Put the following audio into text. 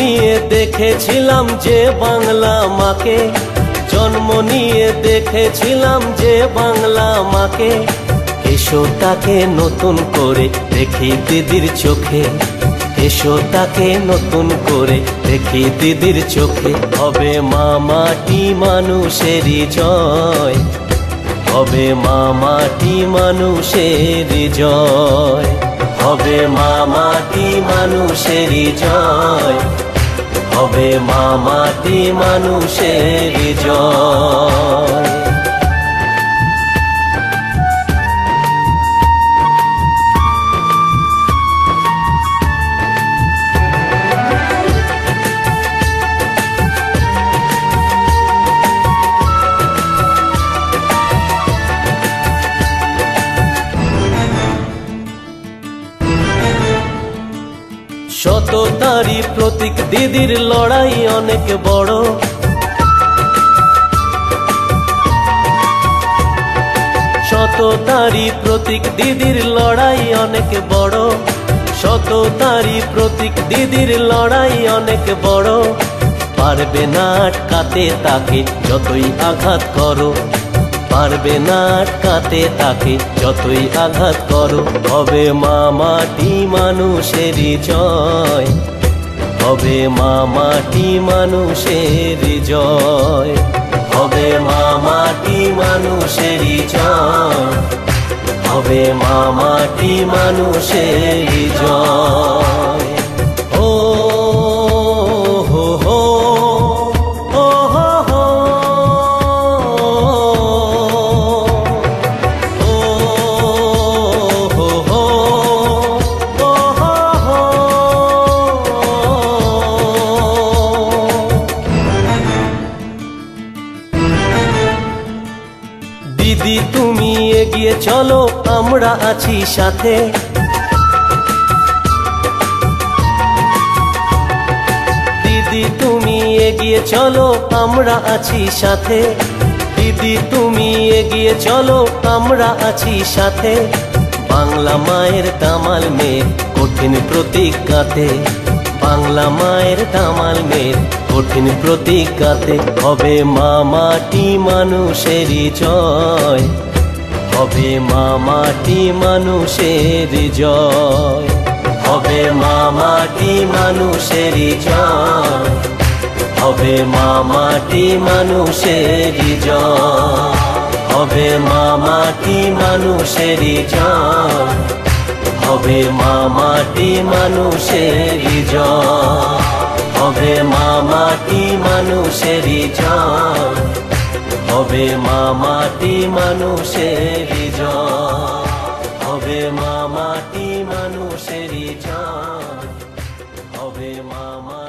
নিয়ে দেখেছিলাম যে বাংলা মাকে, জন্ম নিয়ে দেখেছিলাম যে বাংলা মাকে। এসো তাকে নতুন করে দেখি দিদির চোখে, এসো তাকে নতুন করে দেখি দিদির চোখে। হবে মা মাটি মানুষেরই জয়, হবে মা মাটি মানুষেরই জয়, হবে মা মাটি মানুষেরই জয়, হবে মা মাটি মানুষেরই জয়। সততারই প্রতীক দিদির লড়াই অনেক বড়, সততারই প্রতীক দিদির লড়াই অনেক বড়, সততারই প্রতীক দিদির লড়াই অনেক বড়। পারবে না আটকাতে তাকে যতই আঘাত করো, পারবে না আটকাতে তাকে যতই আঘাত করো। হবে মা মাটি মানুষেরই জয়, হবে মা মাটি মানুষেরই জয়, হবে মা মাটি মানুষেরই জয়, হবে মা মাটি মানুষেরই জয়। ও হো হো দিদি তুমি এগিয়ে চলো আমরা আছি সাথে, দিদি তুমি এগিয়ে চলো আমরা আছি সাথে, দিদি তুমি এগিয়ে চলো আমরা আছি সাথে। বাংলা মায়ের দামাল মেয়ের কঠিন প্রতিজ্ঞাতে, বাংলা মায়ের দামাল মেয়ের কঠিন প্রতিজ্ঞাতে। হবে মা মাটি মানুষেরই জয়, হবে মা মাটি মানুষেরই জয়, হবে মা মাটি মানুষেরই জয়, হবে মা মাটি মানুষেরই জয়, হবে মা মাটি মানুষেরই জয়, হবে মা মাটি মানুষেরই জয়, হবে মা মাটি মানুষেরই জয়, হবে মা মাটি মানুষেরই জয়, হবে মা মাটি মানুষেরই জয়, হবে মা।